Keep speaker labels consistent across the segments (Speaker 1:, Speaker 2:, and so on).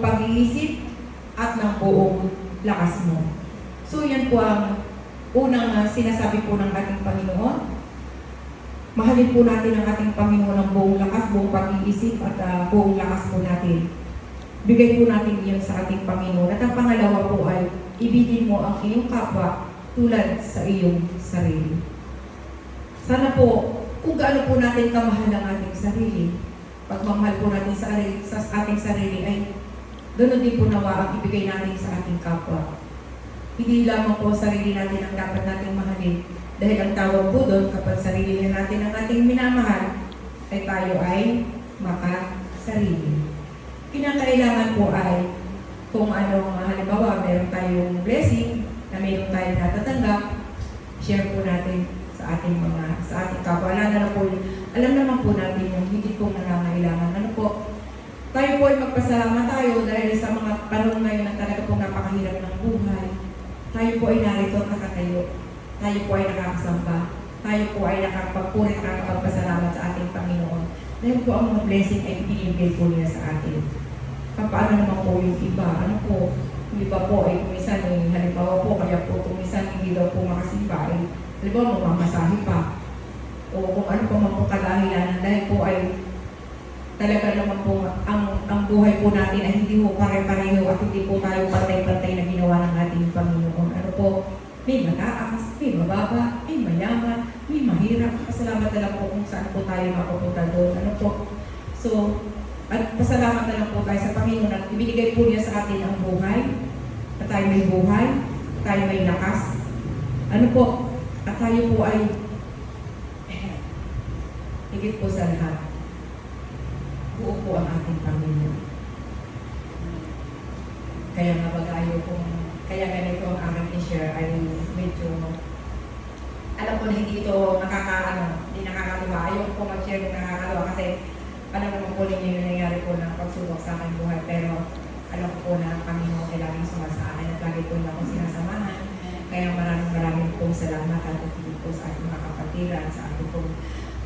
Speaker 1: pag-iisip at ng buong lakas mo. So yan po ang unang sinasabi po ng ating Panginoon. Mahalin po natin ang ating Panginoon ng buong lakas, buong pag-iisip at buong lakas po natin. Bigay po natin iyon sa ating Panginoon. At ang pangalawa po ay ibigin mo ang iyong kapwa tulad sa iyong sarili. Sana po, kung gaano po natin kamahal ang ating sarili, pagmamahal po natin sa ating sarili ay doon din po nawa ang ibigay natin sa ating kapwa. Hindi lamang po sarili natin ang dapat nating mahalin. Dahil ang tawag po doon, kapag sarili na natin ang ating minamahal, ay tayo ay makasarili. Kinakailangan po ay kung anong halimbawa, meron tayong blessing na meron tayong natatanggap, share po natin sa ating kapwa. Alam naman po natin yung hindi po nangangailangan. Ano po? Tayo po ay magpasalamat tayo dahil sa mga panahon ngayon na talaga po napakahirap ng buhay. Tayo po ay narito at nakatayo. Tayo po ay nakakasamba. Tayo po ay nakakapagpuri at nakakapagpasalamat sa ating Panginoon. Dahil po ang mga blessing ay binibigay po niya sa atin. Paano naman po yung iba? Ano po? Yung iba po ay kumisan, halimbawa po, kaya po kumisan hindi daw po makasimba. Halimbawa, mamamasahe pa. O kung ano po man po kadahilanan dahil po ay talaga naman po ang buhay po natin ay hindi po pare-pareho at hindi po tayo pantay-pantay na ginawa ng ating Panginoon. Ano po? May mataas, may mababa, may mayaman, may mahirap. Pasalamat na lang po kung saan po tayo mapupunta doon. Ano po? So, at pasalamat na lang po tayo sa Panginoon at ibinigay po niya sa atin ang buhay. At tayo may buhay, at tayo may lakas. Ano po? At tayo po ay higit po sa lahat. Buo po ang ating Panginoon. Kaya nga kaya ganito ang aking i-share ay medyo, alam ko na hindi ito hindi nakakatuwa. Ayaw ko mag-share ng nakakatuwa kasi alam naman po ninyo yung nangyari po ng pagsubok sa aking buhay. Pero alam ko po na ang Panginoon ay laging sumasaan at lagi po na akong sinasamahan. Kaya maraming pong salamat at hindi po sa ating mga kapatiran, sa ating pong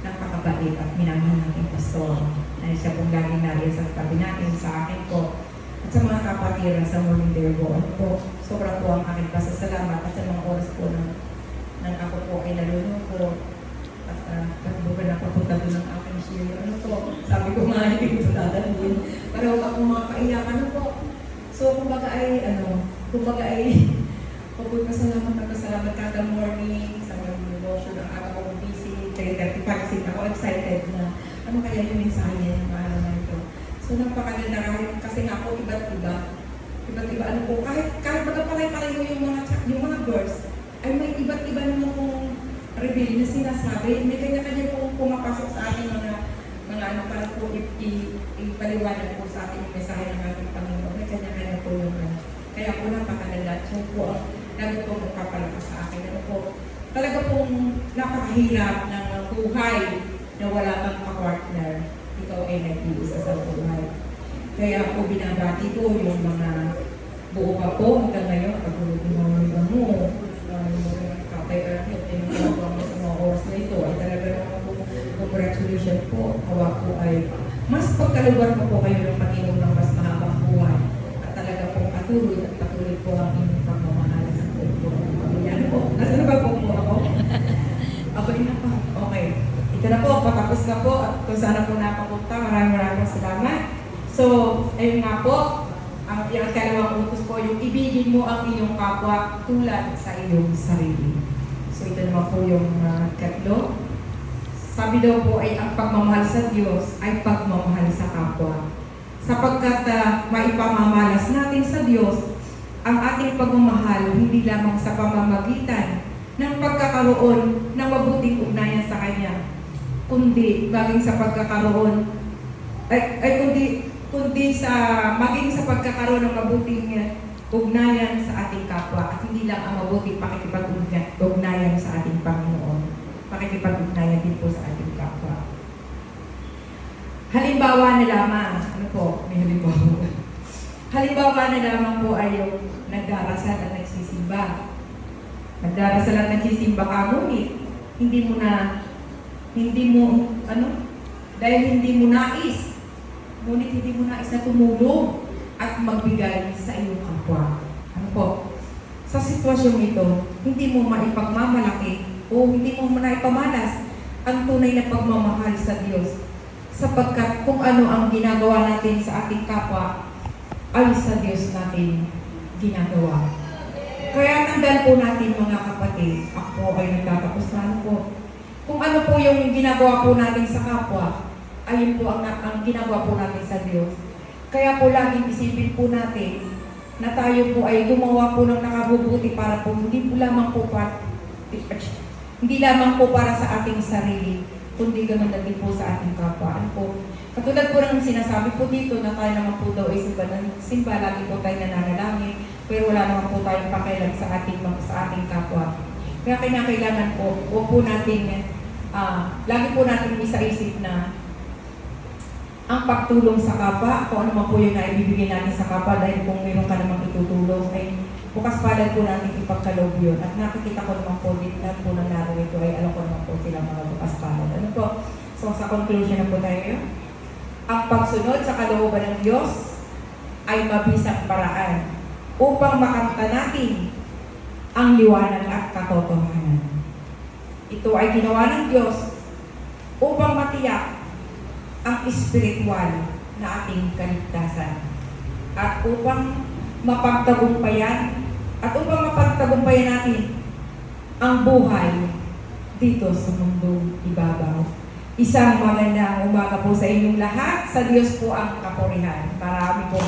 Speaker 1: napakabait at minamahal ng pastor. Dahil siya pong laging nariyan sa tabi natin, sa akin po, at sa mga kapatiran sa Morning Derbo. Ano po, sobrang po ang aking pasasalamat at sa mga oras po nang ako po ay nalulungkot at nagbuka na papunta doon ng aking share. Ano po, sabi ko nga, hindi ko dadalhin. Para huwag akong makaiyak. Ano po, so kumbaga ay, pasalamat kada morning sa mga devotion ng aga ko busy, 3:35 ako excited na ano kaya yung mensahe niya ng araw na ito. So napakaganda kasi nga po iba't iba ano po, kahit magkapareho yung mga verse, ay may iba't iba naman pong reveal na sinasabi. May kanya-kanya pong pumapasok sa ating mga ano para po ipaliwanag po sa ating yung mensahe ng ating Panginoon. May kanya-kanya po yung kaya po napakaganda. So po, lagi po magpapalakas sa akin. Ano po, talaga pong napakahirap ng buhay na wala kang ka-partner. Ikaw ay nag-iisa sa buhay. Kaya po binabati ko yung mga buo pa po hanggang ngayon. Pagulog mo, kapay ka lang yung tinutulog mo sa mga oras na ito. Ay talaga naman po, congratulations po. Hawa po ay mas pagkalugar mo po kayo ng Panginoon ng mas mahabang buhay. At talaga pong patuloy po ang inyong pagmamahal sa buong pamilya. Ano po? Nasaan ba po ako? Ako na pa. Okay. Ito na po, patapos na po at kung saan po napapunta. Maraming salamat. So, ayun nga po, ang kalawang utos po, yung ibigin mo ang iyong kapwa tulad sa iyong sarili. So, ito naman po yung katlo. Sabi daw po ay ang pagmamahal sa Diyos ay pagmamahal sa kapwa. Sapagkat maipamamalas natin sa Diyos ang ating pagmamahal hindi lamang sa pamamagitan ng pagkakaroon ng mabuting ugnayan sa Kanya, kundi maging sa pagkakaroon maging sa pagkakaroon ng mabuting ugnayan sa ating kapwa at hindi lang ang mabuting pakikipag-ugnayan sa ating Panginoon. Pakikipag-ugnayan din po sa ating kapwa. Halimbawa na lamang, ano po, may halimbawa. Halimbawa na lamang po ay yung nagdarasal at nagsisimba. Nagdarasal at nagsisimba ka, ngunit dahil hindi mo nais na tumulong at magbigay sa iyong kapwa. Ano po? Sa sitwasyong ito, hindi mo maipagmamalaki o hindi mo maipamalas ang tunay na pagmamahal sa Diyos. Sapagkat kung ano ang ginagawa natin sa ating kapwa, ay sa Diyos natin ginagawa. Kaya tandaan po natin mga kapatid, ako ay nagtatapos na ano po. Kung ano po yung ginagawa po natin sa kapwa, ayun po ang ginagawa po natin sa Diyos. Kaya po laging isipin po natin na tayo po ay gumawa po ng nakabubuti para po hindi lamang po para sa ating sarili, kundi ganoon na din po sa ating kapwa. Ano po? Katulad po ng sinasabi po dito na tayo naman po daw ay simba, lagi po tayo nananalangin, pero wala naman po tayong pakialam sa ating kapwa. Kaya kailangan po, huwag po natin, lagi po natin isa-isip na ang pagtulong sa kapwa, kung ano man po yung naibibigay natin sa kapwa, dahil kung mayroon ka namang itutulong, ay bukas palad po natin ipagkaloob yun. At nakikita ko naman po din lahat po ng narito ay alam ko naman po sila mga bukas palad. Ano po? So sa conclusion na po tayo, ang pagsunod sa kalooban ng Diyos ay mabisang paraan upang makamta natin ang liwanag at katotohanan. Ito ay ginawa ng Diyos upang matiyak ang espiritual na ating kaligtasan at upang mapagtagumpayan natin ang buhay dito sa mundong ibabaw. Isang magandang umaga po sa inyong lahat. Sa Diyos po ang kapurihan. Marami po